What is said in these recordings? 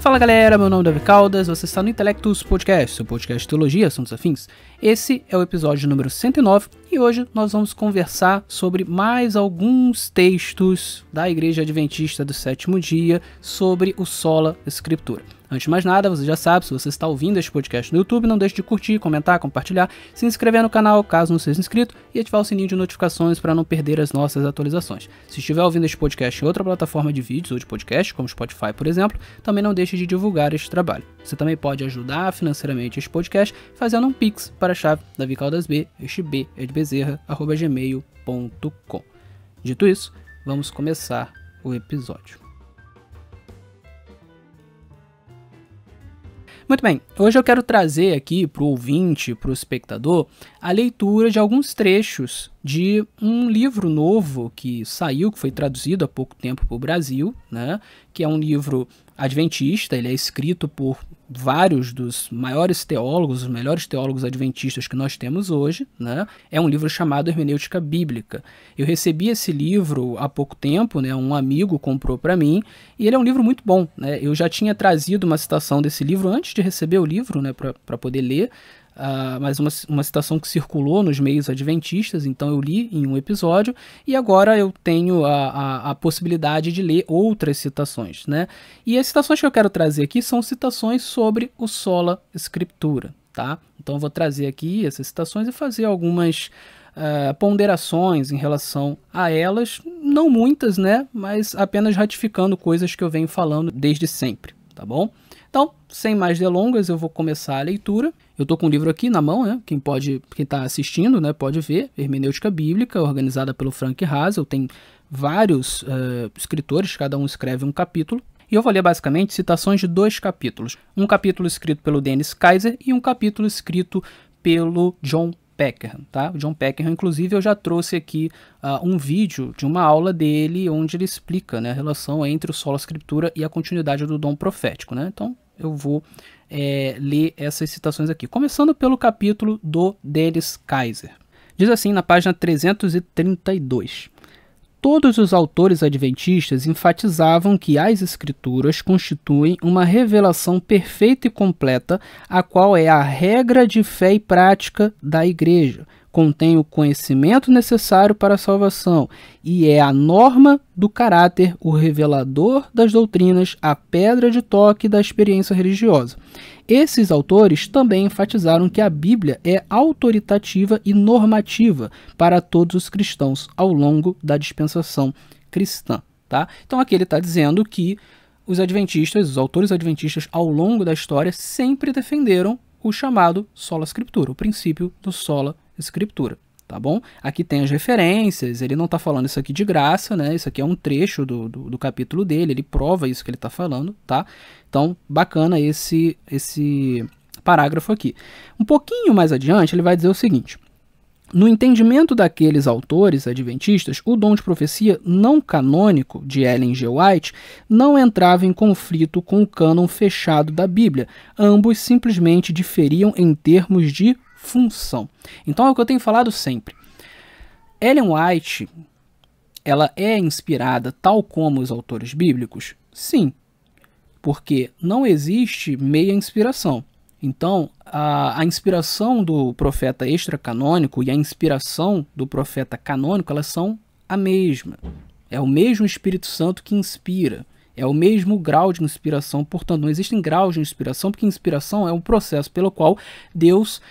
Fala galera, meu nome é Davi Caldas, você está no Intelectus Podcast, seu podcast de teologia, assuntos afins. Esse é o episódio número 109 e hoje nós vamos conversar sobre mais alguns textos da Igreja Adventista do Sétimo Dia sobre o Sola Escritura. Antes de mais nada, você já sabe, se você está ouvindo este podcast no YouTube, não deixe de curtir, comentar, compartilhar, se inscrever no canal caso não seja inscrito e ativar o sininho de notificações para não perder as nossas atualizações. Se estiver ouvindo este podcast em outra plataforma de vídeos ou de podcast, como Spotify, por exemplo, também não deixe de divulgar este trabalho. Você também pode ajudar financeiramente este podcast fazendo um Pix para a chave davicaldasb, este B é de Bezerra, @gmail.com. Dito isso, vamos começar o episódio. Muito bem, hoje eu quero trazer aqui para o ouvinte, para o espectador, a leitura de alguns trechos de um livro novo que saiu, que foi traduzido há pouco tempo para o Brasil, né? Que é um livro adventista, ele é escrito por vários dos maiores teólogos, os melhores teólogos adventistas que nós temos hoje, né? É um livro chamado Hermenêutica Bíblica. Eu recebi esse livro há pouco tempo, né? Um amigo comprou para mim, e ele é um livro muito bom, né? Eu já tinha trazido uma citação desse livro antes de receber o livro, né? Para poder ler, mas uma citação que circulou nos meios adventistas, então eu li em um episódio, e agora eu tenho a possibilidade de ler outras citações, né? E as citações que eu quero trazer aqui são citações sobre o Sola Escritura, tá? Então eu vou trazer aqui essas citações e fazer algumas ponderações em relação a elas, não muitas, né? Mas apenas ratificando coisas que eu venho falando desde sempre, tá bom? Então, sem mais delongas, eu vou começar a leitura. Eu estou com o livro aqui na mão, né? Quem está assistindo, né, pode ver. Hermenêutica Bíblica, organizada pelo Frank Hazel. Tem vários escritores, cada um escreve um capítulo. E eu vou ler basicamente citações de dois capítulos. Um capítulo escrito pelo Dennis Kaiser e um capítulo escrito pelo John Peckham, tá? O John Peckham, inclusive, eu já trouxe aqui um vídeo de uma aula dele onde ele explica, né, a relação entre o Sola Escritura e a continuidade do dom profético, né? Então, eu vou ler essas citações aqui, começando pelo capítulo do Dennis Kaiser. Diz assim na página 332. Todos os autores adventistas enfatizavam que as Escrituras constituem uma revelação perfeita e completa, a qual é a regra de fé e prática da Igreja, contém o conhecimento necessário para a salvação e é a norma do caráter, o revelador das doutrinas, a pedra de toque da experiência religiosa. Esses autores também enfatizaram que a Bíblia é autoritativa e normativa para todos os cristãos ao longo da dispensação cristã, tá? Então aqui ele está dizendo que os adventistas, os autores adventistas ao longo da história sempre defenderam o chamado Sola Escritura, o princípio do Sola Escritura, tá bom? Aqui tem as referências, ele não está falando isso aqui de graça, né? Isso aqui é um trecho do capítulo dele, ele prova isso que ele está falando, tá? Então, bacana esse parágrafo aqui. Um pouquinho mais adiante, ele vai dizer o seguinte: no entendimento daqueles autores adventistas, o dom de profecia não canônico de Ellen G. White não entrava em conflito com o cânon fechado da Bíblia. Ambos simplesmente diferiam em termos de função. Então é o que eu tenho falado sempre. Ellen White, ela é inspirada tal como os autores bíblicos? Sim, porque não existe meia inspiração. Então, a inspiração do profeta extracanônico e a inspiração do profeta canônico, elas são a mesma. É o mesmo Espírito Santo que inspira. É o mesmo grau de inspiração. Portanto, não existem graus de inspiração, porque inspiração é um processo pelo qual Deus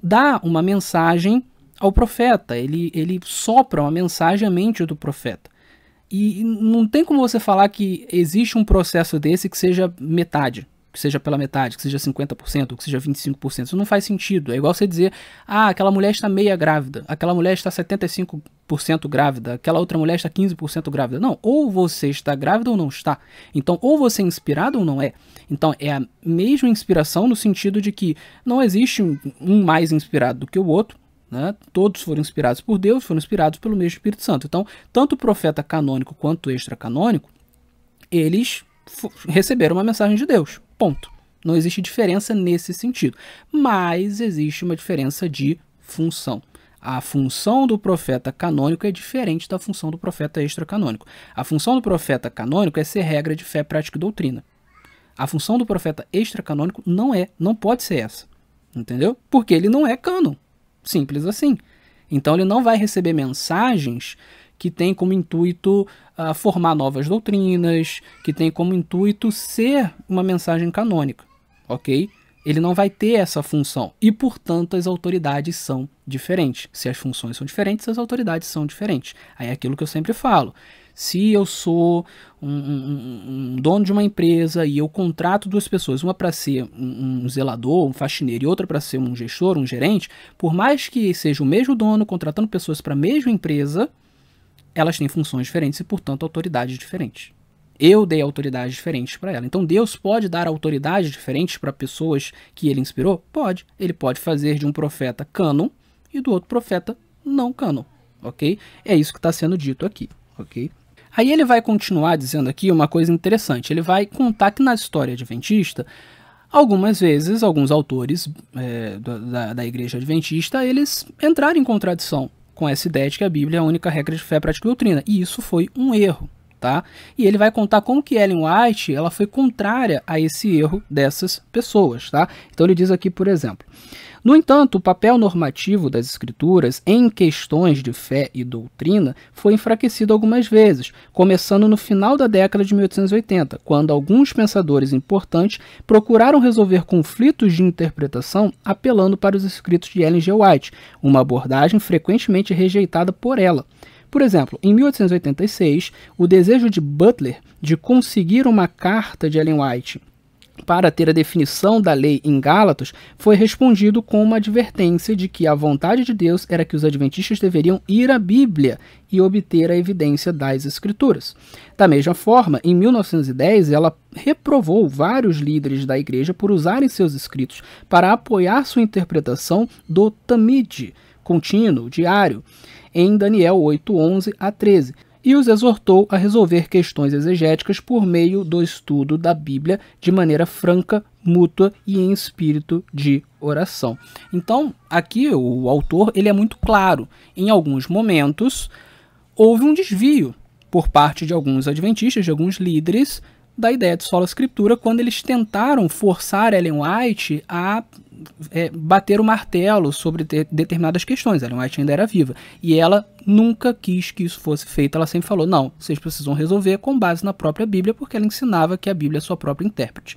dá uma mensagem ao profeta. Ele sopra uma mensagem à mente do profeta. E não tem como você falar que existe um processo desse que seja metade. Que seja pela metade, que seja 50%, que seja 25%, isso não faz sentido. É igual você dizer, aquela mulher está meia grávida, aquela mulher está 75% grávida, aquela outra mulher está 15% grávida. Não, ou você está grávida ou não está. Então, ou você é inspirado ou não é. Então, é a mesma inspiração no sentido de que não existe um mais inspirado do que o outro, né? Todos foram inspirados por Deus, foram inspirados pelo mesmo Espírito Santo. Então, tanto o profeta canônico quanto o extracanônico, eles receberam uma mensagem de Deus. Ponto. Não existe diferença nesse sentido. Mas existe uma diferença de função. A função do profeta canônico é diferente da função do profeta extracanônico. A função do profeta canônico é ser regra de fé, prática e doutrina. A função do profeta extracanônico não pode ser essa, entendeu? Porque ele não é cânon, simples assim. Então ele não vai receber mensagens que tem como intuito formar novas doutrinas, que tem como intuito ser uma mensagem canônica, ok? Ele não vai ter essa função e, portanto, as autoridades são diferentes. Se as funções são diferentes, as autoridades são diferentes. Aí é aquilo que eu sempre falo. Se eu sou um dono de uma empresa e eu contrato duas pessoas, uma para ser um zelador, um faxineiro, e outra para ser um gestor, um gerente, por mais que seja o mesmo dono contratando pessoas para a mesma empresa, elas têm funções diferentes e, portanto, autoridades diferentes. Eu dei autoridades diferentes para ela. Então Deus pode dar autoridades diferentes para pessoas que ele inspirou? Pode. Ele pode fazer de um profeta cânon e do outro profeta não cânon, ok? É isso que está sendo dito aqui, ok? Aí ele vai continuar dizendo aqui uma coisa interessante. Ele vai contar que na história adventista, algumas vezes, alguns autores da igreja adventista, eles entraram em contradição com essa ideia de que a Bíblia é a única regra de fé, prática e doutrina. E isso foi um erro. Tá? E ele vai contar como que Ellen White ela foi contrária a esse erro dessas pessoas. Tá? Então ele diz aqui, por exemplo: no entanto, o papel normativo das escrituras em questões de fé e doutrina foi enfraquecido algumas vezes, começando no final da década de 1880, quando alguns pensadores importantes procuraram resolver conflitos de interpretação apelando para os escritos de Ellen G. White, uma abordagem frequentemente rejeitada por ela. Por exemplo, em 1886, o desejo de Butler de conseguir uma carta de Ellen White para ter a definição da lei em Gálatas foi respondido com uma advertência de que a vontade de Deus era que os adventistas deveriam ir à Bíblia e obter a evidência das Escrituras. Da mesma forma, em 1910, ela reprovou vários líderes da igreja por usarem seus escritos para apoiar sua interpretação do Tamid, contínuo, diário, em Daniel 8:11 a 13, e os exortou a resolver questões exegéticas por meio do estudo da Bíblia de maneira franca, mútua e em espírito de oração. Então, aqui o autor ele é muito claro. Em alguns momentos, houve um desvio por parte de alguns adventistas, de alguns líderes, da ideia de sola escritura, quando eles tentaram forçar Ellen White a bater o martelo sobre determinadas questões. Ellen White ainda era viva e ela nunca quis que isso fosse feito. Ela sempre falou: não, vocês precisam resolver com base na própria Bíblia, porque ela ensinava que a Bíblia é sua própria intérprete.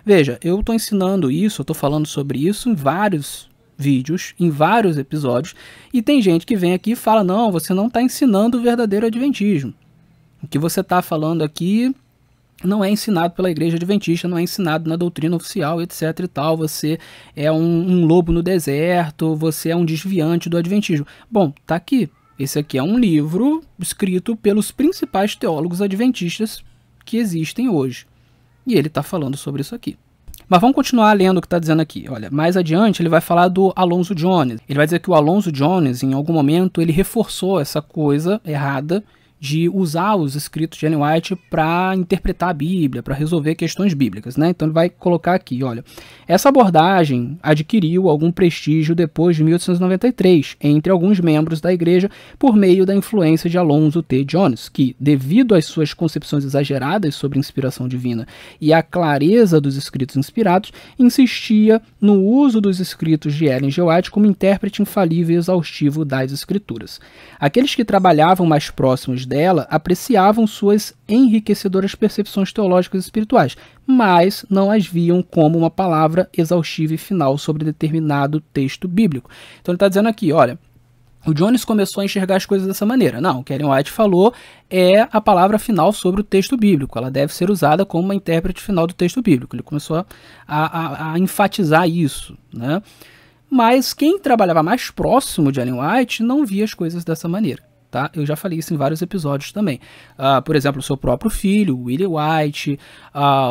Veja, eu estou ensinando isso, eu estou falando sobre isso em vários vídeos, em vários episódios, e tem gente que vem aqui e fala: não, você não está ensinando o verdadeiro adventismo. O que você está falando aqui não é ensinado pela igreja adventista, não é ensinado na doutrina oficial, etc e tal, você é um lobo no deserto, você é um desviante do adventismo. Bom, tá aqui. Esse aqui é um livro escrito pelos principais teólogos adventistas que existem hoje. E ele está falando sobre isso aqui. Mas vamos continuar lendo o que está dizendo aqui. Olha, mais adiante ele vai falar do Alonzo Jones. Ele vai dizer que o Alonzo Jones, em algum momento, ele reforçou essa coisa errada de usar os escritos de Ellen White para interpretar a Bíblia, para resolver questões bíblicas, né? Então ele vai colocar aqui, olha, essa abordagem adquiriu algum prestígio depois de 1893, entre alguns membros da igreja, por meio da influência de Alonzo T. Jones, que, devido às suas concepções exageradas sobre inspiração divina e à clareza dos escritos inspirados, insistia no uso dos escritos de Ellen G. White como intérprete infalível e exaustivo das escrituras. Aqueles que trabalhavam mais próximos dela apreciavam suas enriquecedoras percepções teológicas e espirituais, mas não as viam como uma palavra exaustiva e final sobre determinado texto bíblico. Então ele está dizendo aqui, olha, o Jones começou a enxergar as coisas dessa maneira. Não, o que Ellen White falou é a palavra final sobre o texto bíblico. Ela deve ser usada como uma intérprete final do texto bíblico. Ele começou a enfatizar isso, né? Mas quem trabalhava mais próximo de Ellen White não via as coisas dessa maneira. Tá? Eu já falei isso em vários episódios também. Por exemplo, o seu próprio filho, Willie White,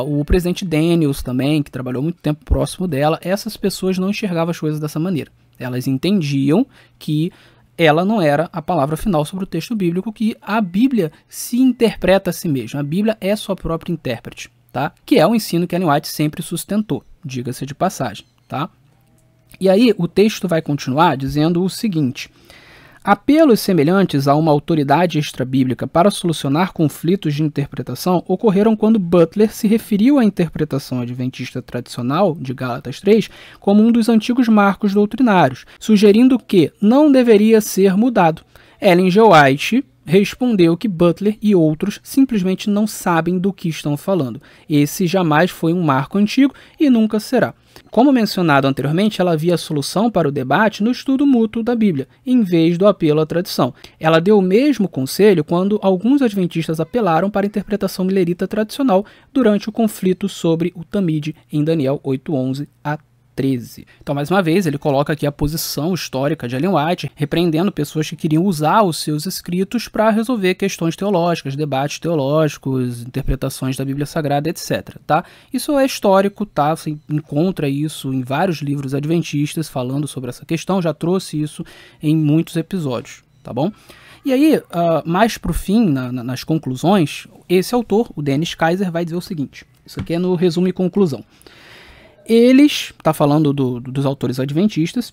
o presidente Daniels também, que trabalhou muito tempo próximo dela. Essas pessoas não enxergavam as coisas dessa maneira. Elas entendiam que ela não era a palavra final sobre o texto bíblico, que a Bíblia se interpreta a si mesma. A Bíblia é sua própria intérprete, tá? Que é o ensino que Ellen White sempre sustentou, diga-se de passagem. Tá? E aí o texto vai continuar dizendo o seguinte: Apelos semelhantes a uma autoridade extrabíblica para solucionar conflitos de interpretação ocorreram quando Butler se referiu à interpretação adventista tradicional de Gálatas 3 como um dos antigos marcos doutrinários, sugerindo que não deveria ser mudado. Ellen G. White respondeu que Butler e outros simplesmente não sabem do que estão falando. Esse jamais foi um marco antigo e nunca será. Como mencionado anteriormente, ela via a solução para o debate no estudo mútuo da Bíblia, em vez do apelo à tradição. Ela deu o mesmo conselho quando alguns adventistas apelaram para a interpretação milerita tradicional durante o conflito sobre o Tamide em Daniel 8:11 a 13. Então, mais uma vez, ele coloca aqui a posição histórica de Ellen White, repreendendo pessoas que queriam usar os seus escritos para resolver questões teológicas, debates teológicos, interpretações da Bíblia Sagrada, etc. Tá? Isso é histórico, tá? Você encontra isso em vários livros adventistas falando sobre essa questão, já trouxe isso em muitos episódios, tá bom? E aí, mais para o fim, nas conclusões, esse autor, o Dennis Kaiser, vai dizer o seguinte, isso aqui é no resumo e conclusão. Eles, está falando dos autores adventistas,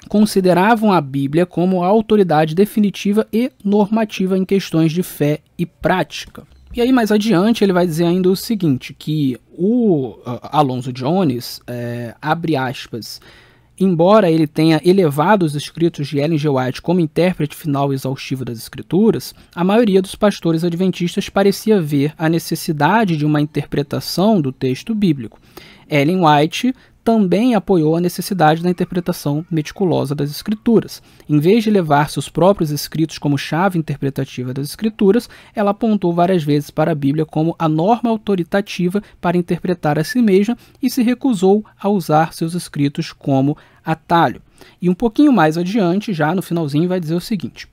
consideravam a Bíblia como a autoridade definitiva e normativa em questões de fé e prática. E aí, mais adiante, ele vai dizer ainda o seguinte, que o Alonzo Jones, abre aspas, embora ele tenha elevado os escritos de Ellen G. White como intérprete final exaustivo das Escrituras, a maioria dos pastores adventistas parecia ver a necessidade de uma interpretação do texto bíblico. Ellen White também apoiou a necessidade da interpretação meticulosa das Escrituras. Em vez de levar seus próprios escritos como chave interpretativa das Escrituras, ela apontou várias vezes para a Bíblia como a norma autoritativa para interpretar a si mesma e se recusou a usar seus escritos como atalho. E um pouquinho mais adiante, já no finalzinho, vai dizer o seguinte: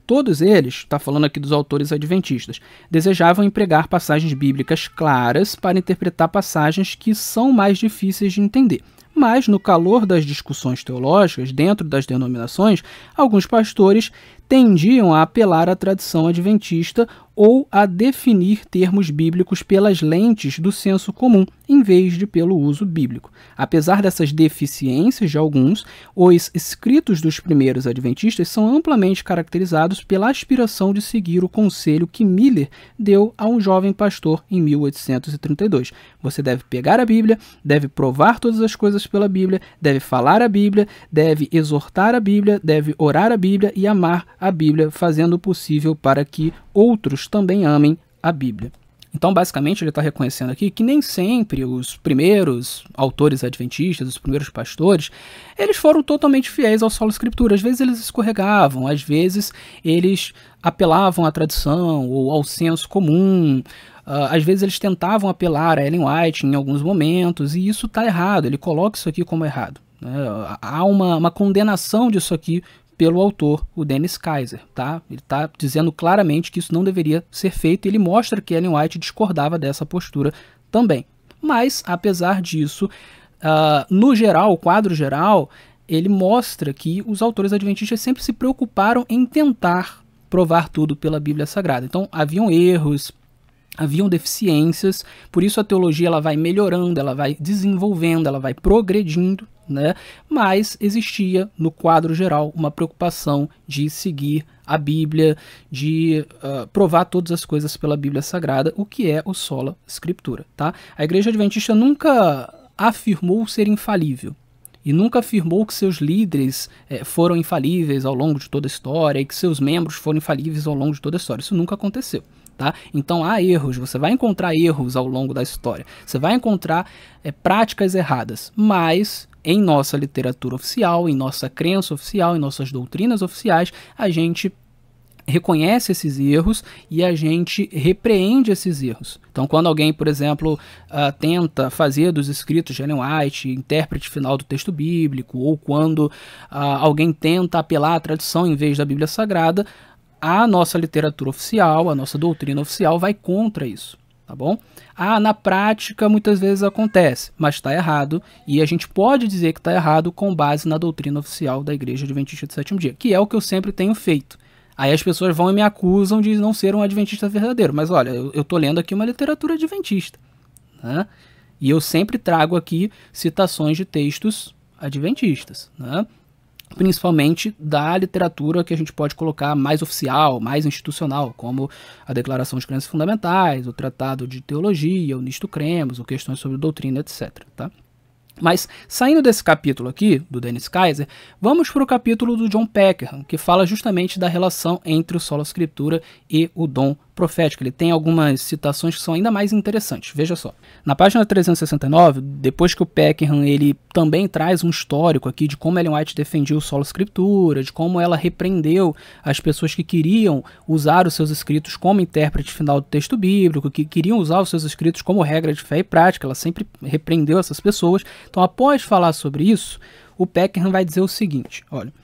todos eles, está falando aqui dos autores adventistas, desejavam empregar passagens bíblicas claras para interpretar passagens que são mais difíceis de entender. Mas, no calor das discussões teológicas dentro das denominações, alguns pastores tendiam a apelar à tradição adventista ou a definir termos bíblicos pelas lentes do senso comum, em vez de pelo uso bíblico. Apesar dessas deficiências de alguns, os escritos dos primeiros adventistas são amplamente caracterizados pela aspiração de seguir o conselho que Miller deu a um jovem pastor em 1832. Você deve pegar a Bíblia, deve provar todas as coisas pela Bíblia, deve falar a Bíblia, deve exortar a Bíblia, deve orar a Bíblia e amar a Bíblia, fazendo o possível para que outros também amem a Bíblia. Então, basicamente, ele está reconhecendo aqui que nem sempre os primeiros autores adventistas, os primeiros pastores, eles foram totalmente fiéis ao solo escritura. Às vezes eles escorregavam, às vezes eles apelavam à tradição ou ao senso comum, às vezes eles tentavam apelar a Ellen White em alguns momentos, e isso está errado, ele coloca isso aqui como errado, né? Há uma condenação disso aqui pelo autor, o Dennis Kaiser, tá? Ele está dizendo claramente que isso não deveria ser feito e ele mostra que Ellen White discordava dessa postura também. Mas, apesar disso, no geral, o quadro geral, ele mostra que os autores adventistas sempre se preocuparam em tentar provar tudo pela Bíblia Sagrada. Então, haviam erros, haviam deficiências, por isso a teologia ela vai melhorando, ela vai desenvolvendo, ela vai progredindo, né? Mas existia no quadro geral uma preocupação de seguir a Bíblia, de provar todas as coisas pela Bíblia Sagrada, o que é o sola scriptura, tá? A Igreja Adventista nunca afirmou ser infalível e nunca afirmou que seus líderes foram infalíveis ao longo de toda a história e que seus membros foram infalíveis ao longo de toda a história. Isso nunca aconteceu. Tá? Então há erros, você vai encontrar erros ao longo da história, você vai encontrar práticas erradas, mas em nossa literatura oficial, em nossa crença oficial, em nossas doutrinas oficiais, a gente reconhece esses erros e a gente repreende esses erros. Então, quando alguém, por exemplo, tenta fazer dos escritos de Ellen White intérprete final do texto bíblico, ou quando alguém tenta apelar à tradição em vez da Bíblia Sagrada, a nossa literatura oficial, a nossa doutrina oficial vai contra isso, tá bom? Na prática muitas vezes acontece, mas está errado, e a gente pode dizer que está errado com base na doutrina oficial da Igreja Adventista do Sétimo Dia, que é o que eu sempre tenho feito. Aí as pessoas vão e me acusam de não ser um adventista verdadeiro, mas olha, eu estou lendo aqui uma literatura adventista, né? E eu sempre trago aqui citações de textos adventistas, né? principalmente da literatura que a gente pode colocar mais oficial, mais institucional, como a Declaração de Crenças Fundamentais, o Tratado de Teologia, o Nisto Cremos, ou Questões sobre Doutrina, etc. Tá? Mas, saindo desse capítulo aqui, do Dennis Kaiser, vamos para o capítulo do John Peckham, que fala justamente da relação entre o Sola Scriptura e o dom profético. Ele tem algumas citações que são ainda mais interessantes. Veja só. Na página 369, depois que o Peckham ele também traz um histórico aqui de como Ellen White defendia o Sola Scriptura, de como ela repreendeu as pessoas que queriam usar os seus escritos como intérprete final do texto bíblico, que queriam usar os seus escritos como regra de fé e prática. Ela sempre repreendeu essas pessoas. Então, após falar sobre isso, o Peckham vai dizer o seguinte, olha,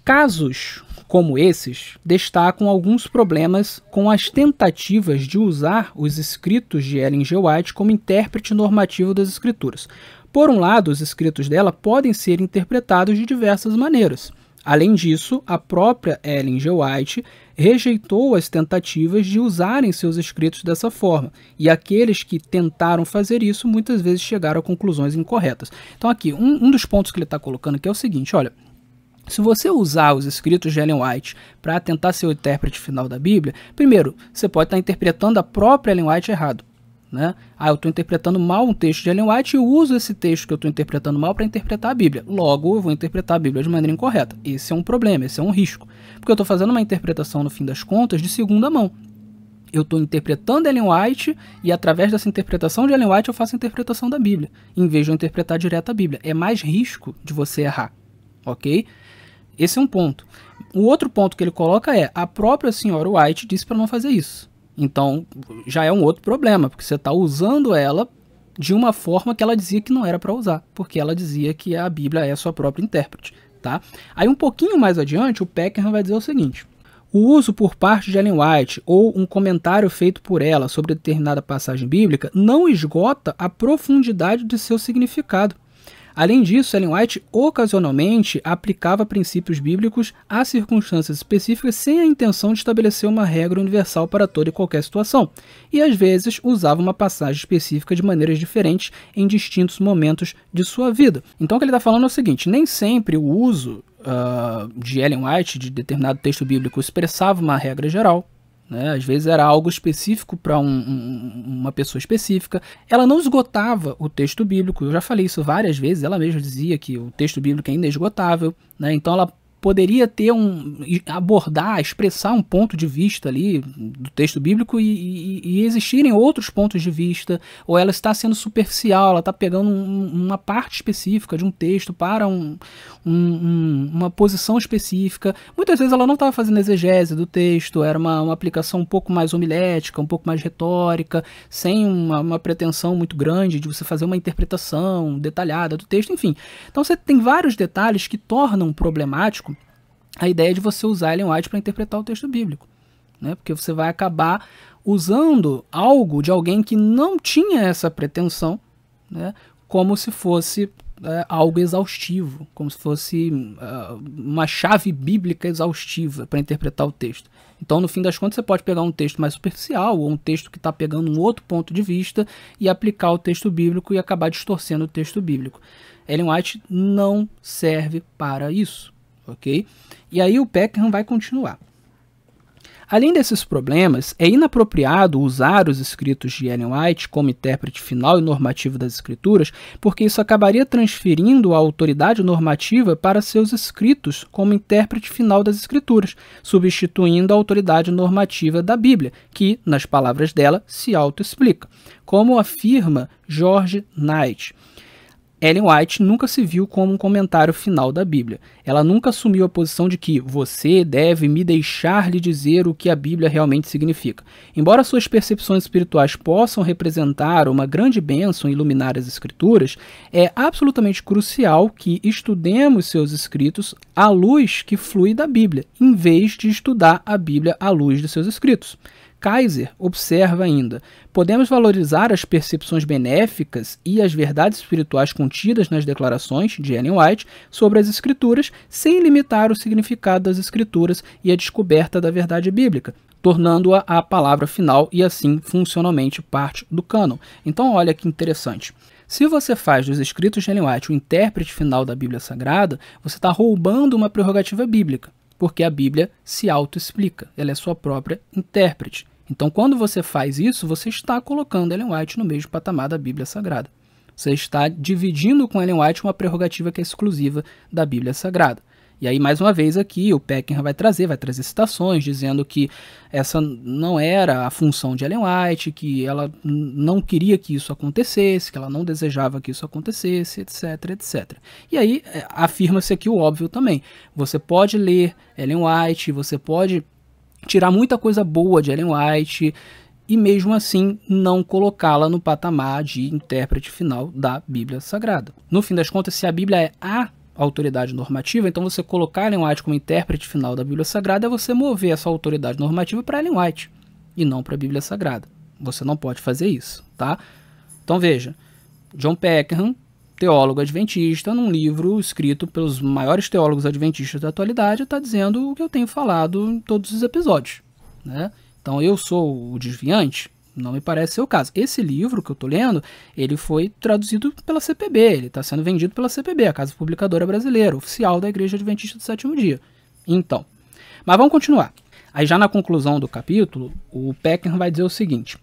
casos como esses destacam alguns problemas com as tentativas de usar os escritos de Ellen G. White como intérprete normativo das escrituras. Por um lado, os escritos dela podem ser interpretados de diversas maneiras. Além disso, a própria Ellen G. White rejeitou as tentativas de usarem seus escritos dessa forma, e aqueles que tentaram fazer isso muitas vezes chegaram a conclusões incorretas. Então aqui, um dos pontos que ele está colocando aqui é o seguinte, olha, se você usar os escritos de Ellen White para tentar ser o intérprete final da Bíblia, primeiro, você pode estar interpretando a própria Ellen White errado. Né? Eu estou interpretando mal um texto de Ellen White e eu uso esse texto que eu estou interpretando mal para interpretar a Bíblia. Logo, eu vou interpretar a Bíblia de maneira incorreta. Esse é um problema, esse é um risco. Porque eu estou fazendo uma interpretação, no fim das contas, de segunda mão. Eu estou interpretando Ellen White e através dessa interpretação de Ellen White eu faço a interpretação da Bíblia, em vez de eu interpretar direto a Bíblia. É mais risco de você errar, ok? Esse é um ponto. O outro ponto que ele coloca é, a própria senhora White disse para não fazer isso. Então, já é um outro problema, porque você está usando ela de uma forma que ela dizia que não era para usar, porque ela dizia que a Bíblia é a sua própria intérprete. Tá? Aí um pouquinho mais adiante, o Peckham vai dizer o seguinte, o uso por parte de Ellen White ou um comentário feito por ela sobre determinada passagem bíblica não esgota a profundidade de seu significado. Além disso, Ellen White ocasionalmente aplicava princípios bíblicos a circunstâncias específicas sem a intenção de estabelecer uma regra universal para toda e qualquer situação, e às vezes usava uma passagem específica de maneiras diferentes em distintos momentos de sua vida. Então o que ele está falando é o seguinte, nem sempre o uso de Ellen White de determinado texto bíblico expressava uma regra geral. Né? Às vezes era algo específico para uma pessoa específica. Ela não esgotava o texto bíblico, eu já falei isso várias vezes, ela mesma dizia que o texto bíblico é inesgotável, né? Então ela poderia ter abordar, expressar um ponto de vista ali do texto bíblico e existirem outros pontos de vista, ou ela está sendo superficial, ela está pegando uma parte específica de um texto para uma posição específica. Muitas vezes ela não estava fazendo exegese do texto, era uma aplicação um pouco mais homilética, um pouco mais retórica, sem uma pretensão muito grande de você fazer uma interpretação detalhada do texto, enfim. Então você tem vários detalhes que tornam problemático a ideia de você usar Ellen White para interpretar o texto bíblico, né? Porque você vai acabar usando algo de alguém que não tinha essa pretensão, né? Como se fosse algo exaustivo, como se fosse uma chave bíblica exaustiva para interpretar o texto. Então, no fim das contas, você pode pegar um texto mais superficial ou um texto que está pegando um outro ponto de vista e aplicar o texto bíblico e acabar distorcendo o texto bíblico. Ellen White não serve para isso, ok? E aí o Peckham vai continuar. Além desses problemas, é inapropriado usar os escritos de Ellen White como intérprete final e normativo das escrituras, porque isso acabaria transferindo a autoridade normativa para seus escritos como intérprete final das escrituras, substituindo a autoridade normativa da Bíblia, que, nas palavras dela, se autoexplica. Como afirma George Knight, Ellen White nunca se viu como um comentário final da Bíblia. Ela nunca assumiu a posição de que você deve me deixar lhe dizer o que a Bíblia realmente significa. Embora suas percepções espirituais possam representar uma grande bênção e iluminar as Escrituras, é absolutamente crucial que estudemos seus escritos à luz que flui da Bíblia, em vez de estudar a Bíblia à luz de seus escritos. Kaiser observa ainda, podemos valorizar as percepções benéficas e as verdades espirituais contidas nas declarações de Ellen White sobre as Escrituras sem limitar o significado das Escrituras e a descoberta da verdade bíblica, tornando-a a palavra final e assim funcionalmente parte do cânon. Então olha que interessante. Se você faz dos escritos de Ellen White o intérprete final da Bíblia Sagrada, você está roubando uma prerrogativa bíblica, porque a Bíblia se auto-explica, ela é sua própria intérprete. Então, quando você faz isso, você está colocando Ellen White no mesmo patamar da Bíblia Sagrada. Você está dividindo com Ellen White uma prerrogativa que é exclusiva da Bíblia Sagrada. E aí, mais uma vez aqui, o Peckinham vai trazer citações dizendo que essa não era a função de Ellen White, que ela não queria que isso acontecesse, que ela não desejava que isso acontecesse, etc, etc. E aí, afirma-se aqui o óbvio também. Você pode ler Ellen White, você pode tirar muita coisa boa de Ellen White e mesmo assim não colocá-la no patamar de intérprete final da Bíblia Sagrada. No fim das contas, se a Bíblia é a autoridade normativa, então você colocar Ellen White como intérprete final da Bíblia Sagrada é você mover essa autoridade normativa para Ellen White e não para a Bíblia Sagrada. Você não pode fazer isso, tá? Então veja, John Peckinham, teólogo adventista, num livro escrito pelos maiores teólogos adventistas da atualidade, está dizendo o que eu tenho falado em todos os episódios, né? Então eu sou o desviante? Não me parece ser o caso. Esse livro que eu estou lendo, ele foi traduzido pela CPB, ele está sendo vendido pela CPB, a Casa Publicadora Brasileira, oficial da Igreja Adventista do Sétimo Dia. Então, mas vamos continuar. Aí já na conclusão do capítulo, o Peckinham vai dizer o seguinte: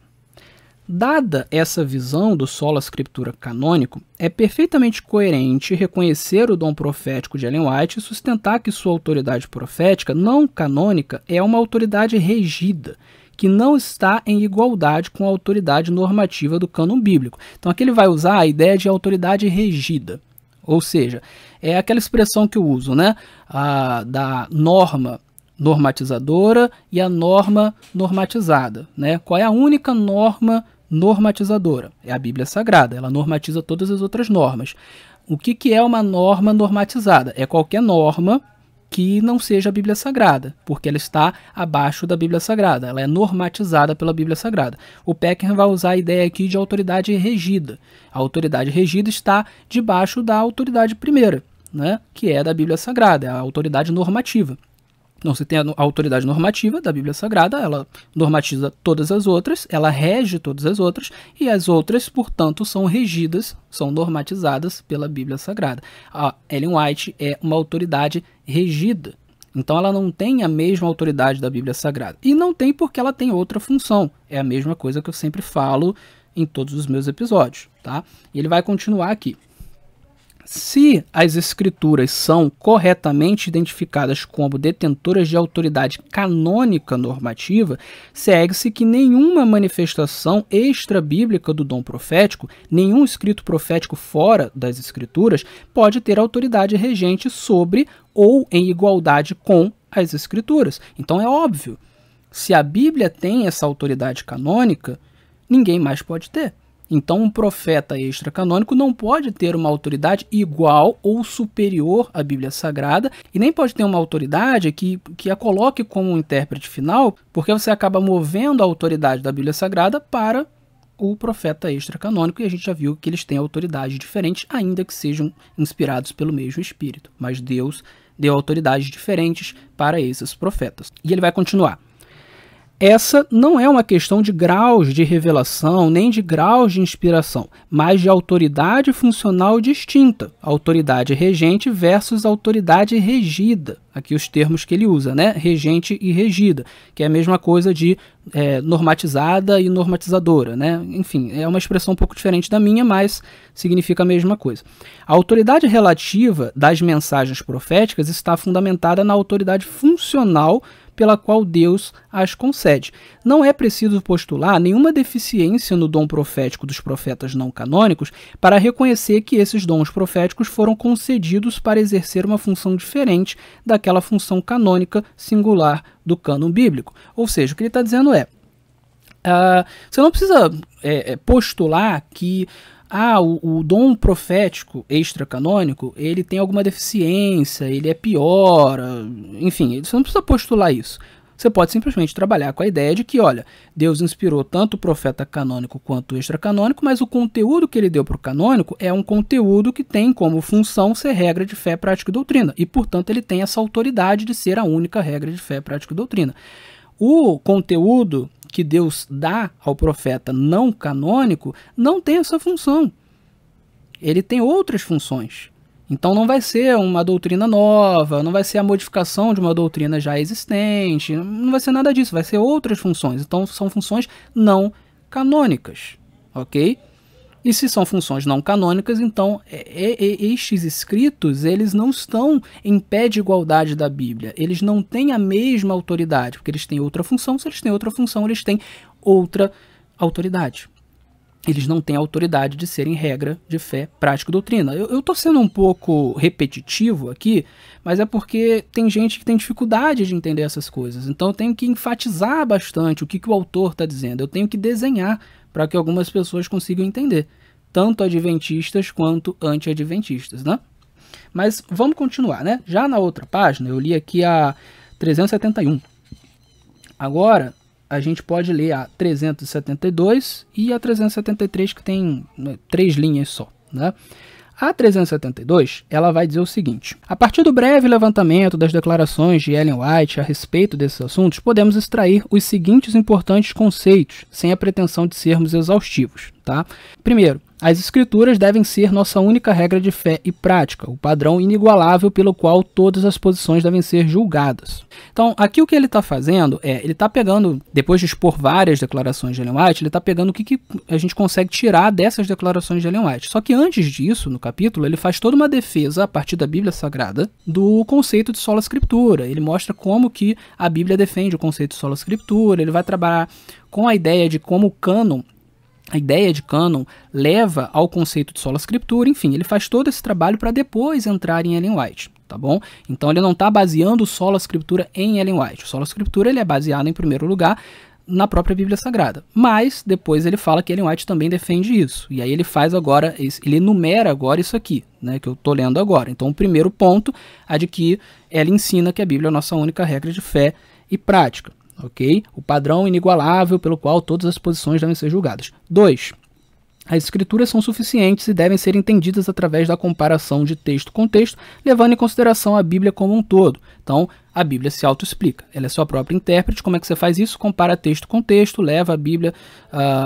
dada essa visão do sola scriptura canônico, é perfeitamente coerente reconhecer o dom profético de Ellen White e sustentar que sua autoridade profética não canônica é uma autoridade regida, que não está em igualdade com a autoridade normativa do cânon bíblico. Então aqui ele vai usar a ideia de autoridade regida, ou seja, é aquela expressão que eu uso, né? Da norma normatizadora e a norma normatizada, né? Qual é a única norma normatizadora? É a Bíblia Sagrada, ela normatiza todas as outras normas. O que é uma norma normatizada? É qualquer norma que não seja a Bíblia Sagrada, porque ela está abaixo da Bíblia Sagrada, ela é normatizada pela Bíblia Sagrada. O Peckinham vai usar a ideia aqui de autoridade regida. A autoridade regida está debaixo da autoridade primeira, né, que é da Bíblia Sagrada, é a autoridade normativa. Então, você tem a autoridade normativa da Bíblia Sagrada, ela normatiza todas as outras, ela rege todas as outras, e as outras, portanto, são regidas, são normatizadas pela Bíblia Sagrada. A Ellen White é uma autoridade regida, então ela não tem a mesma autoridade da Bíblia Sagrada. E não tem porque ela tem outra função. É a mesma coisa que eu sempre falo em todos os meus episódios, tá? E ele vai continuar aqui. Se as escrituras são corretamente identificadas como detentoras de autoridade canônica normativa, segue-se que nenhuma manifestação extra-bíblica do dom profético, nenhum escrito profético fora das escrituras, pode ter autoridade regente sobre ou em igualdade com as escrituras. Então é óbvio, se a Bíblia tem essa autoridade canônica, ninguém mais pode ter. Então, um profeta extracanônico não pode ter uma autoridade igual ou superior à Bíblia Sagrada e nem pode ter uma autoridade que a coloque como um intérprete final, porque você acaba movendo a autoridade da Bíblia Sagrada para o profeta extracanônico e a gente já viu que eles têm autoridades diferentes, ainda que sejam inspirados pelo mesmo Espírito. Mas Deus deu autoridades diferentes para esses profetas. E ele vai continuar. Essa não é uma questão de graus de revelação, nem de graus de inspiração, mas de autoridade funcional distinta. Autoridade regente versus autoridade regida. Aqui os termos que ele usa, né? Regente e regida, que é a mesma coisa de normatizada e normatizadora, né? Enfim, é uma expressão um pouco diferente da minha, mas significa a mesma coisa. A autoridade relativa das mensagens proféticas está fundamentada na autoridade funcional pela qual Deus as concede. Não é preciso postular nenhuma deficiência no dom profético dos profetas não canônicos para reconhecer que esses dons proféticos foram concedidos para exercer uma função diferente daquela função canônica singular do cânon bíblico. Ou seja, o que ele está dizendo é, você não precisa postular que o dom profético extracanônico, ele tem alguma deficiência, ele é pior, enfim, você não precisa postular isso. Você pode simplesmente trabalhar com a ideia de que, olha, Deus inspirou tanto o profeta canônico quanto o extracanônico, mas o conteúdo que ele deu para o canônico é um conteúdo que tem como função ser regra de fé, prática e doutrina, e, portanto, ele tem essa autoridade de ser a única regra de fé, prática e doutrina. O conteúdo que Deus dá ao profeta não canônico não tem essa função. ele tem outras funções. Então não vai ser uma doutrina nova, não vai ser a modificação de uma doutrina já existente, não vai ser nada disso, vai ser outras funções. Então são funções não canônicas, ok? E se são funções não canônicas, então estes escritos, eles não estão em pé de igualdade da Bíblia. Eles não têm a mesma autoridade, porque eles têm outra função. Se eles têm outra função, eles têm outra autoridade. Eles não têm autoridade de serem regra de fé, prática e doutrina. Eu estou sendo um pouco repetitivo aqui, mas é porque tem gente que tem dificuldade de entender essas coisas. Então eu tenho que enfatizar bastante o que o autor está dizendo. Eu tenho que desenhar para que algumas pessoas consigam entender, tanto adventistas quanto anti-adventistas, né? Mas vamos continuar, né? Já na outra página, eu li aqui a 371. Agora a gente pode ler a 372 e a 373, que tem 3 linhas só, né? A 372, ela vai dizer o seguinte: a partir do breve levantamento das declarações de Ellen White a respeito desses assuntos, podemos extrair os seguintes importantes conceitos, sem a pretensão de sermos exaustivos, tá? Primeiro, as escrituras devem ser nossa única regra de fé e prática, o padrão inigualável pelo qual todas as posições devem ser julgadas. Então, aqui o que ele está fazendo ele está pegando, depois de expor várias declarações de Ellen White, ele está pegando o que a gente consegue tirar dessas declarações de Ellen White. Só que antes disso, no capítulo, ele faz toda uma defesa, a partir da Bíblia Sagrada, do conceito de sola scriptura. Ele mostra como que a Bíblia defende o conceito de sola scriptura, ele vai trabalhar com a ideia de como o cânon, a ideia de cânon leva ao conceito de sola scriptura, enfim, ele faz todo esse trabalho para depois entrar em Ellen White, tá bom? Então ele não está baseando o sola scriptura em Ellen White. O sola scriptura ele é baseado, em primeiro lugar, na própria Bíblia Sagrada, mas depois ele fala que Ellen White também defende isso, e aí ele faz agora, ele enumera agora isso aqui, né, que eu estou lendo agora. Então o primeiro ponto é de que ela ensina que a Bíblia é a nossa única regra de fé e prática. Ok? O padrão inigualável pelo qual todas as posições devem ser julgadas. 2. As escrituras são suficientes e devem ser entendidas através da comparação de texto com texto, levando em consideração a Bíblia como um todo. Então, a Bíblia se autoexplica. Ela é sua própria intérprete. Como é que você faz isso? Compara texto com texto, leva a Bíblia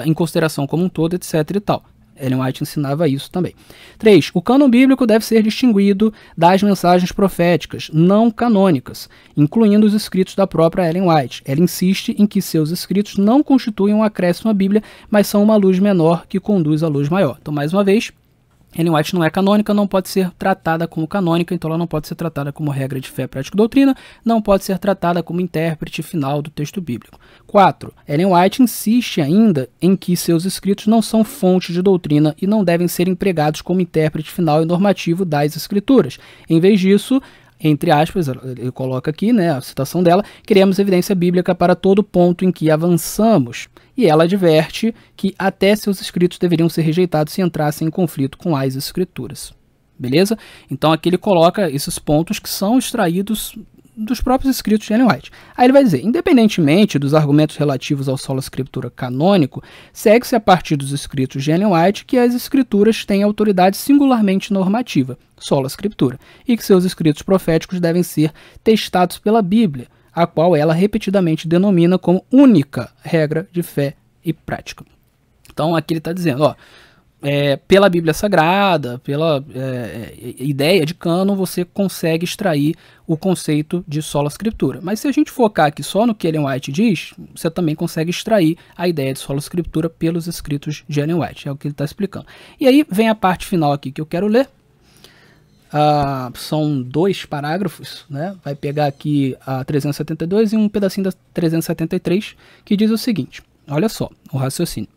em consideração como um todo, etc. e tal. Ellen White ensinava isso também. 3. O cânon bíblico deve ser distinguido das mensagens proféticas não canônicas, incluindo os escritos da própria Ellen White. Ela insiste em que seus escritos não constituem um acréscimo à Bíblia, mas são uma luz menor que conduz à luz maior. Então, mais uma vez, Ellen White não é canônica, não pode ser tratada como canônica, então ela não pode ser tratada como regra de fé, prática e doutrina, não pode ser tratada como intérprete final do texto bíblico. 4. Ellen White insiste ainda em que seus escritos não são fonte de doutrina e não devem ser empregados como intérprete final e normativo das escrituras. Em vez disso, entre aspas, ele coloca aqui, né, a citação dela, queremos evidência bíblica para todo ponto em que avançamos. E ela adverte que até seus escritos deveriam ser rejeitados se entrassem em conflito com as escrituras. Beleza? Então aqui ele coloca esses pontos que são extraídos dos próprios escritos de Ellen White. Aí ele vai dizer, independentemente dos argumentos relativos ao sola scriptura canônico, segue-se a partir dos escritos de Ellen White que as escrituras têm autoridade singularmente normativa, sola scriptura, e que seus escritos proféticos devem ser testados pela Bíblia, a qual ela repetidamente denomina como única regra de fé e prática. Então aqui ele está dizendo, ó, pela Bíblia Sagrada, pela ideia de cânon, você consegue extrair o conceito de sola scriptura. Mas se a gente focar aqui só no que Ellen White diz, você também consegue extrair a ideia de sola scriptura pelos escritos de Ellen White, é o que ele está explicando. E aí vem a parte final aqui que eu quero ler. São 2 parágrafos, né? Vai pegar aqui a 372 e um pedacinho da 373, que diz o seguinte, olha só o raciocínio.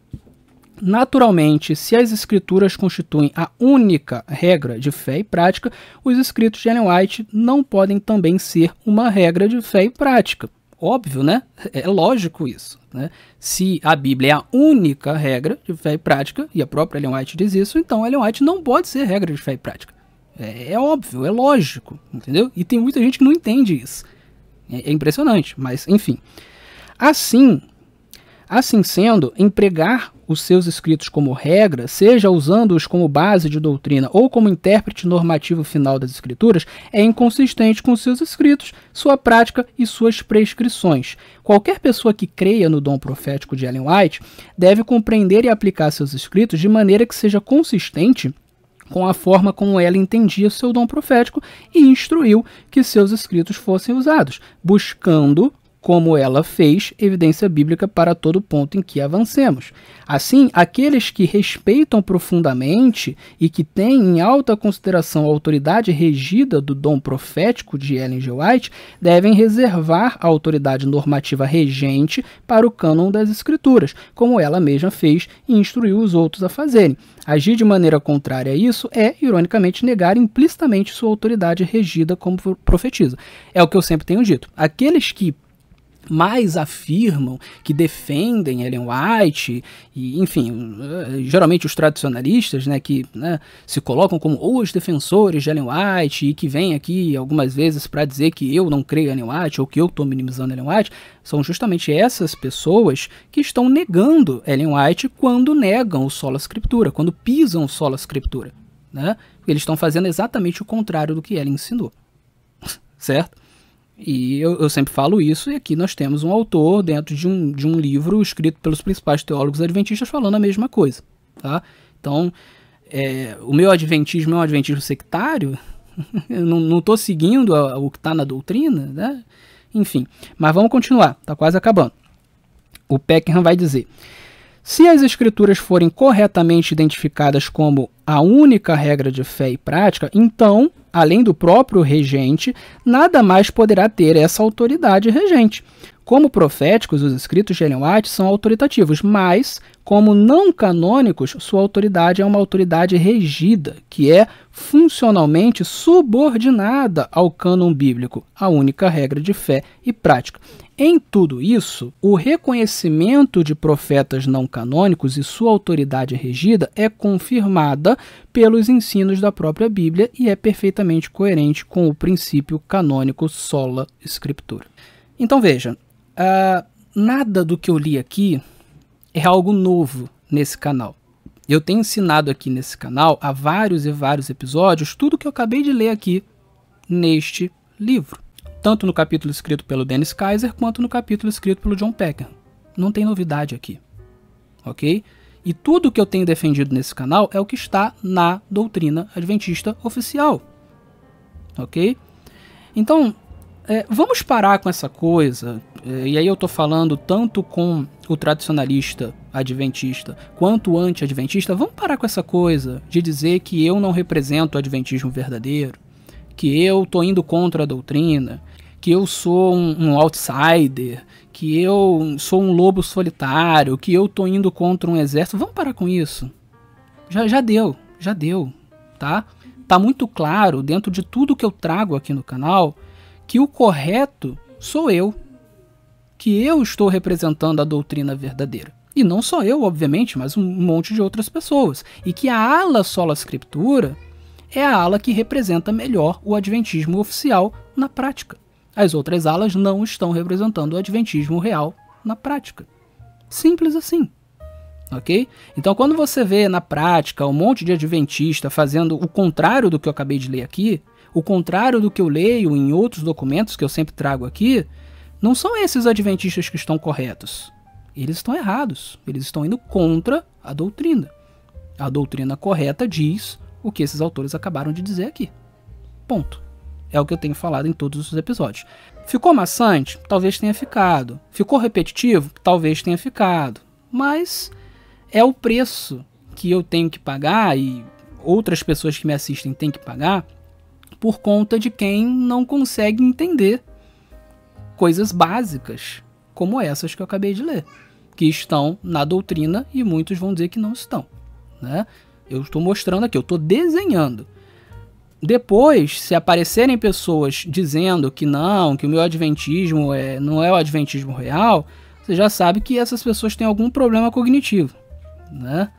Naturalmente, se as escrituras constituem a única regra de fé e prática, os escritos de Ellen White não podem também ser uma regra de fé e prática. Óbvio, né? É lógico isso, né? Se a Bíblia é a única regra de fé e prática, e a própria Ellen White diz isso, então Ellen White não pode ser regra de fé e prática. É óbvio, é lógico, entendeu? E tem muita gente que não entende isso. É impressionante, mas enfim. Assim sendo, empregar os seus escritos como regra, seja usando-os como base de doutrina ou como intérprete normativo final das escrituras, é inconsistente com seus escritos, sua prática e suas prescrições. Qualquer pessoa que creia no dom profético de Ellen White deve compreender e aplicar seus escritos de maneira que seja consistente com a forma como ela entendia seu dom profético e instruiu que seus escritos fossem usados, buscando, como ela fez, evidência bíblica para todo ponto em que avancemos. Assim, aqueles que respeitam profundamente e que têm em alta consideração a autoridade regida do dom profético de Ellen G. White devem reservar a autoridade normativa regente para o cânon das Escrituras, como ela mesma fez e instruiu os outros a fazerem. Agir de maneira contrária a isso é, ironicamente, negar implicitamente sua autoridade regida como profetiza. É o que eu sempre tenho dito. Aqueles que mais afirmam, que defendem Ellen White, e, enfim, geralmente os tradicionalistas, né, que se colocam como os defensores de Ellen White e que vêm aqui algumas vezes para dizer que eu não creio em Ellen White ou que eu estou minimizando Ellen White, são justamente essas pessoas que estão negando Ellen White quando negam o sola scriptura, quando pisam o sola scriptura, né? Eles estão fazendo exatamente o contrário do que Ellen ensinou, certo? E eu sempre falo isso, e aqui nós temos um autor dentro de um livro escrito pelos principais teólogos adventistas falando a mesma coisa, tá? Então, o meu adventismo é um adventismo sectário, eu não estou seguindo o que está na doutrina, né? Enfim, mas vamos continuar, está quase acabando. O Peckham vai dizer: se as escrituras forem corretamente identificadas como a única regra de fé e prática, então, além do próprio regente, nada mais poderá ter essa autoridade regente. Como proféticos, os escritos de Ellen White são autoritativos, mas, como não canônicos, sua autoridade é uma autoridade regida, que é funcionalmente subordinada ao cânon bíblico, a única regra de fé e prática. Em tudo isso, o reconhecimento de profetas não canônicos e sua autoridade regida é confirmada pelos ensinos da própria Bíblia e é perfeitamente coerente com o princípio canônico sola scriptura. Então veja, nada do que eu li aqui é algo novo nesse canal. Eu tenho ensinado aqui nesse canal há vários e vários episódios tudo que eu acabei de ler aqui neste livro. Tanto no capítulo escrito pelo Dennis Kaiser, quanto no capítulo escrito pelo John Peckham. Não tem novidade aqui, ok? E tudo que eu tenho defendido nesse canal é o que está na doutrina adventista oficial, ok? Então, vamos parar com essa coisa, e aí eu estou falando tanto com o tradicionalista adventista quanto o anti-adventista. Vamos parar com essa coisa de dizer que eu não represento o adventismo verdadeiro, que eu estou indo contra a doutrina, que eu sou um outsider, que eu sou um lobo solitário, que eu estou indo contra um exército. Vamos parar com isso. Já deu, tá? Tá muito claro, dentro de tudo que eu trago aqui no canal, que o correto sou eu, que eu estou representando a doutrina verdadeira. E não só eu, obviamente, mas um monte de outras pessoas. E que a ala sola scriptura é a ala que representa melhor o adventismo oficial na prática. As outras alas não estão representando o adventismo real na prática. Simples assim. Ok? Então, quando você vê na prática um monte de adventista fazendo o contrário do que eu acabei de ler aqui, o contrário do que eu leio em outros documentos que eu sempre trago aqui, não são esses adventistas que estão corretos. Eles estão errados. Eles estão indo contra a doutrina. A doutrina correta diz o que esses autores acabaram de dizer aqui. Ponto. É o que eu tenho falado em todos os episódios. Ficou maçante? Talvez tenha ficado. Ficou repetitivo? Talvez tenha ficado. Mas é o preço que eu tenho que pagar e outras pessoas que me assistem têm que pagar por conta de quem não consegue entender coisas básicas como essas que eu acabei de ler, que estão na doutrina e muitos vão dizer que não estão, né? Eu estou mostrando aqui, eu estou desenhando. Depois, se aparecerem pessoas dizendo que não, que o meu adventismo não é o adventismo real, você já sabe que essas pessoas têm algum problema cognitivo, né?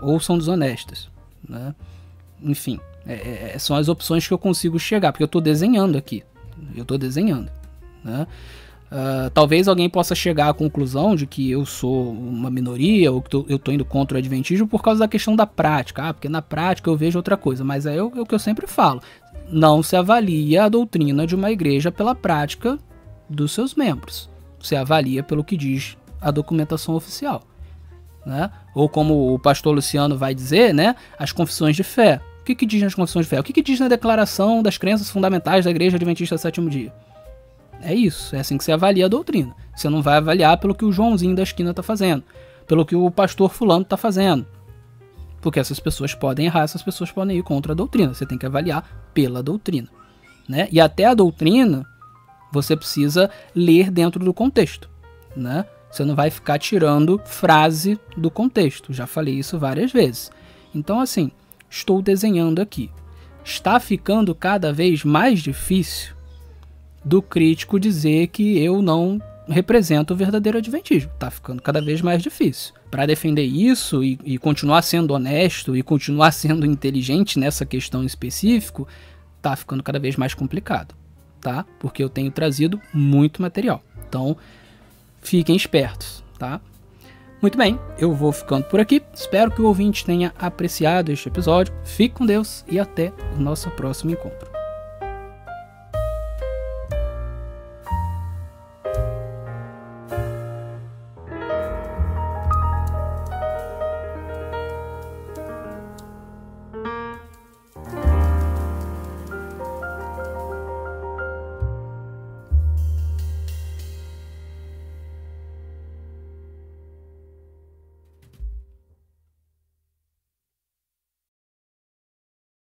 Ou são desonestas, né? Enfim, são as opções que eu consigo chegar, porque eu estou desenhando aqui. Eu estou desenhando, né? Talvez alguém possa chegar à conclusão de que eu sou uma minoria ou que eu estou indo contra o adventismo por causa da questão da prática. Porque na prática eu vejo outra coisa. Mas é o que eu sempre falo. Não se avalia a doutrina de uma igreja pela prática dos seus membros. Se avalia pelo que diz a documentação oficial. né? Ou como o pastor Luciano vai dizer, né? As confissões de fé. O que diz nas confissões de fé? O que diz na declaração das crenças fundamentais da Igreja Adventista do Sétimo Dia? É isso, é assim que você avalia a doutrina. Você não vai avaliar pelo que o Joãozinho da esquina está fazendo, pelo que o pastor fulano está fazendo. Porque essas pessoas podem errar, essas pessoas podem ir contra a doutrina. Você tem que avaliar pela doutrina, né? E até a doutrina, você precisa ler dentro do contexto, né? Você não vai ficar tirando frase do contexto. Já falei isso várias vezes. Então, assim, estou desenhando aqui. Está ficando cada vez mais difícil do crítico dizer que eu não represento o verdadeiro adventismo. Está ficando cada vez mais difícil. Para defender isso e continuar sendo honesto e continuar sendo inteligente nessa questão em específico, está ficando cada vez mais complicado, tá? Porque eu tenho trazido muito material. Então, fiquem espertos, tá? Muito bem, eu vou ficando por aqui. Espero que o ouvinte tenha apreciado este episódio. Fique com Deus e até o nosso próximo encontro.